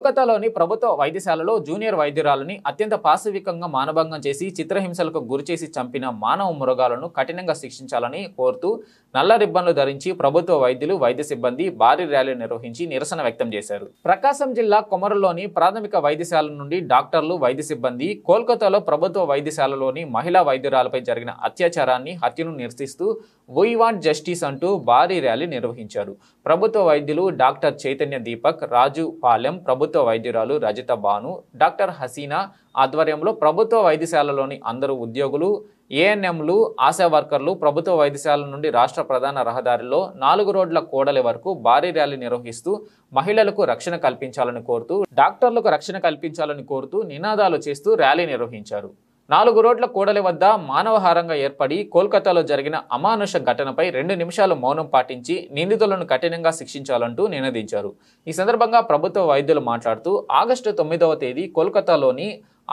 కోల్కతాలోని ప్రభుత్వ వైద్యశాలలో జూనియర్ వైద్యురాలని అత్యంత పాశవికంగా మానభంగం చేసి చిత్రహింసలకు గురిచేసి చంపిన మానవ మృగాలను కఠినంగా శిక్షించాలని కోరుతూ నల్ల రిబ్బన్లు ధరించి ప్రభుత్వ వైద్యులు వైద్య సిబ్బంది భారీ ర్యాలీ నిర్వహించి నిరసన వ్యక్తం చేశారు. ప్రకాశం జిల్లా కొమరంలోని ప్రాథమిక వైద్యశాల నుండి డాక్టర్లు వైద్య సిబ్బంది కోల్కతాలో ప్రభుత్వ వైద్యశాలలోని మహిళా వైద్యురాలపై జరిగిన అత్యాచారాన్ని హత్యను నిరసిస్తూ వీ వాంట్ జస్టిస్ అంటూ భారీ ర్యాలీ నిర్వహించారు. ప్రభుత్వ వైద్యులు డాక్టర్ చైతన్య దీపక్, రాజు పాలెం, ప్రభుత్వ వైద్యురాలు రజిత బాను, డాక్టర్ హసీనా ఆధ్వర్యంలో ప్రభుత్వ వైద్యశాలలోని అందరూ ఉద్యోగులు, ఏఎన్ఎంలు, ఆశా వర్కర్లు ప్రభుత్వ వైద్యశాల నుండి రాష్ట్ర ప్రధాన రహదారిలో 4 రోడ్ల కూడలి వరకు భారీ ర్యాలీ నిర్వహిస్తూ మహిళలకు రక్షణ కల్పించాలని కోరుతూ, డాక్టర్లకు రక్షణ కల్పించాలని కోరుతూ నినాదాలు చేస్తూ ర్యాలీ నిర్వహించారు. 4 రోడ్ల కూడలి వద్ద మానవహారంగా ఏర్పడి కోల్కతాలో జరిగిన అమానుష ఘటనపై 2 నిమిషాలు మౌనం పాటించి నిందితులను కఠినంగా శిక్షించాలంటూ నినదించారు. ఈ సందర్భంగా ప్రభుత్వ వైద్యులు మాట్లాడుతూ ఆగస్టు 9వ తేదీ కోల్కతాలోని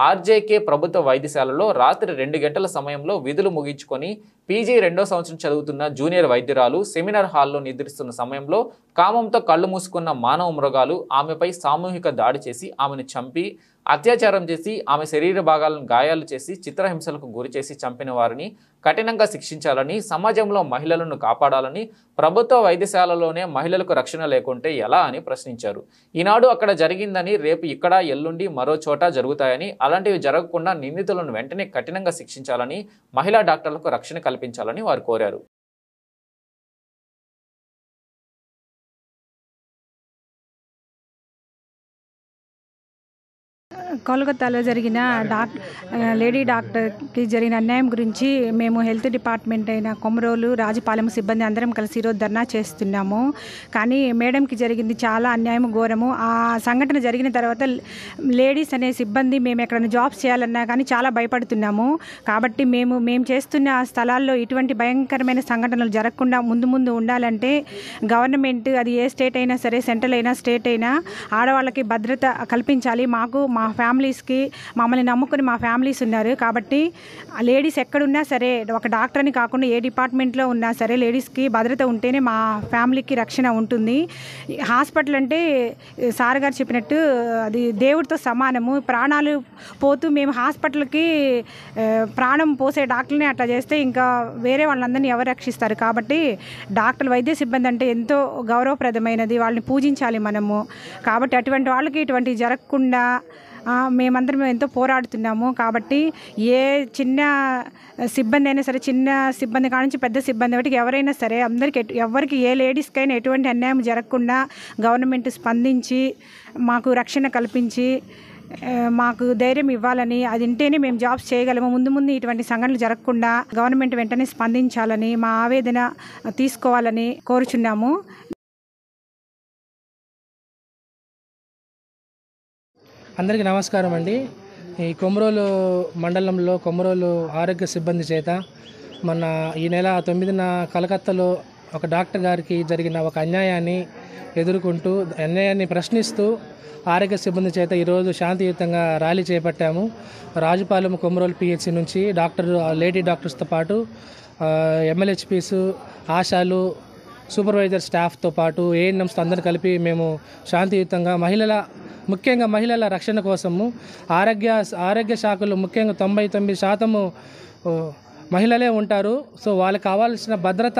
ఆర్జేకే ప్రభుత్వ వైద్యశాలలో రాత్రి 2 గంటల సమయంలో విధులు ముగించుకొని పీజీ 2వ సంవత్సరం చదువుతున్న జూనియర్ వైద్యురాలు సెమినార్ హాల్లో నిద్రిస్తున్న సమయంలో కామంతో కళ్ళు మూసుకున్న మానవ మృగాలు ఆమెపై సామూహిక దాడి చేసి ఆమెను చంపి అత్యాచారం చేసి ఆమె శరీర భాగాలను గాయాలు చేసి చిత్రహింసలకు గురి చేసి చంపిన వారిని కఠినంగా శిక్షించాలని, సమాజంలో మహిళలను కాపాడాలని, ప్రభుత్వ వైద్యశాలలోనే మహిళలకు రక్షణ లేకుంటే ఎలా అని ప్రశ్నించారు. ఈనాడు అక్కడ జరిగిందని రేపు ఇక్కడ, ఎల్లుండి మరో చోట జరుగుతాయని, అలాంటివి జరగకుండా నిందితులను వెంటనే కఠినంగా శిక్షించాలని, మహిళా డాక్టర్లకు రక్షణ కల్పించాలని వారు కోరారు. కోల్కతాలో జరిగిన లేడీ డాక్టర్కి జరిగిన అన్యాయం గురించి మేము హెల్త్ డిపార్ట్మెంట్ అయిన కొమరోలు, రాజుపాలెం సిబ్బంది అందరం కలిసి ఈరోజు ధర్నా చేస్తున్నాము. కానీ మేడంకి జరిగింది చాలా అన్యాయం, ఘోరము. ఆ సంఘటన జరిగిన తర్వాత లేడీస్ అనే సిబ్బంది మేము ఎక్కడైనా జాబ్స్ చేయాలన్నా కానీ చాలా భయపడుతున్నాము. కాబట్టి మేము చేస్తున్న స్థలాల్లో ఇటువంటి భయంకరమైన సంఘటనలు జరగకుండా ముందు ఉండాలంటే గవర్నమెంట్, అది ఏ స్టేట్ అయినా సరే, సెంట్రల్ అయినా స్టేట్ అయినా, ఆడవాళ్ళకి భద్రత కల్పించాలి. మాకు, మా ఫ్యామిలీస్కి, మమ్మల్ని నమ్ముకుని మా ఫ్యామిలీస్ ఉన్నారు. కాబట్టి లేడీస్ ఎక్కడున్నా సరే, ఒక డాక్టర్ అని కాకుండా ఏ డిపార్ట్మెంట్లో ఉన్నా సరే లేడీస్కి భద్రత ఉంటేనే మా ఫ్యామిలీకి రక్షణ ఉంటుంది. హాస్పిటల్ అంటే సార్ గారు చెప్పినట్టు అది దేవుడితో సమానము. ప్రాణాలు పోతూ మేము హాస్పిటల్కి ప్రాణం పోసే డాక్టర్ని అట్లా చేస్తే ఇంకా వేరే వాళ్ళందరినీ ఎవరు రక్షిస్తారు? కాబట్టి డాక్టర్లు, వైద్య సిబ్బంది అంటే ఎంతో గౌరవప్రదమైనది, వాళ్ళని పూజించాలి మనము. కాబట్టి అటువంటి వాళ్ళకి ఇటువంటివి జరగకుండా మేమందరం ఎంతో పోరాడుతున్నాము. కాబట్టి ఏ చిన్న సిబ్బంది అయినా సరే, చిన్న సిబ్బంది కానించి పెద్ద సిబ్బంది వాటికి ఎవరైనా సరే, అందరికీ, ఎవరికి, ఏ లేడీస్కైనా ఎటువంటి అన్యాయం జరగకుండా గవర్నమెంట్ స్పందించి మాకు రక్షణ కల్పించి మాకు ధైర్యం ఇవ్వాలని, అది ఉంటేనే మేము జాబ్స్ చేయగలము. ముందు ఇటువంటి సంఘటనలు జరగకుండా గవర్నమెంట్ వెంటనే స్పందించాలని, మా ఆవేదన తీసుకోవాలని కోరుచున్నాము. అందరికీ నమస్కారం అండి. ఈ కొమరోలు మండలంలో కొమరోలు ఆరోగ్య సిబ్బంది చేత ఈ నెల 9న కలకత్తాలో ఒక డాక్టర్ గారికి జరిగిన ఒక అన్యాయాన్ని ఎదుర్కొంటూ, అన్యాయాన్ని ప్రశ్నిస్తూ ఆరోగ్య సిబ్బంది చేత ఈరోజు శాంతియుతంగా ర్యాలీ చేపట్టాము. రాజుపాలెం కొమరోలు పిహెచ్సి నుంచి లేడీ డాక్టర్స్తో పాటు ఎంఎల్హెచ్పీస్, ఆశాలు, సూపర్వైజర్ స్టాఫ్తో పాటు ఏఎన్ఎంస్తో అందరూ కలిపి మేము శాంతియుతంగా ముఖ్యంగా మహిళల రక్షణ కోసము ఆరోగ్య శాఖలు ముఖ్యంగా 99% మహిళలే ఉంటారు. సో వాళ్ళకి కావాల్సిన భద్రత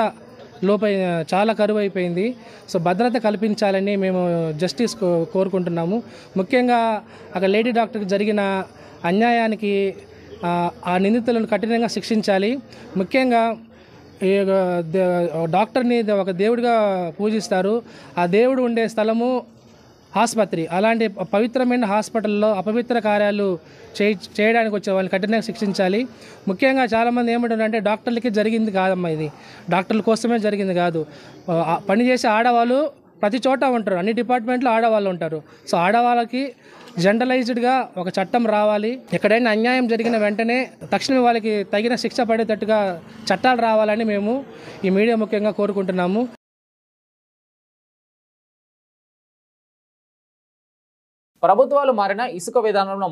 చాలా కరువు అయిపోయింది. సో భద్రత కల్పించాలని మేము జస్టిస్ కోరుకుంటున్నాము. ముఖ్యంగా అక్కడ లేడీ డాక్టర్కి జరిగిన అన్యాయానికి ఆ నిందితులను కఠినంగా శిక్షించాలి. ముఖ్యంగా డాక్టర్ని ఒక దేవుడిగా పూజిస్తారు. ఆ దేవుడు ఉండే స్థలము ఆసుపత్రి. అలాంటి పవిత్రమైన హాస్పిటల్లో అపవిత్ర కార్యాలు చేయడానికి వచ్చే వాళ్ళని కఠినంగా శిక్షించాలి. ముఖ్యంగా చాలామంది ఏమంటారంటే డాక్టర్లకి జరిగింది కాదమ్మా, ఇది డాక్టర్ల కోసమే జరిగింది కాదు. పనిచేసే ఆడవాళ్ళు ప్రతి చోట ఉంటారు, అన్ని డిపార్ట్మెంట్లో ఆడవాళ్ళు ఉంటారు. సో ఆడవాళ్ళకి జనరలైజ్డ్గా ఒక చట్టం రావాలి. ఎక్కడైనా అన్యాయం జరిగిన వెంటనే తక్షణమే వాళ్ళకి తగిన శిక్ష పడేటట్టుగా చట్టాలు రావాలని మేము ఈ మీడియా ముఖ్యంగా కోరుకుంటున్నాము. ప్రభుత్వాలు మారిన ఇసుక విధానంలో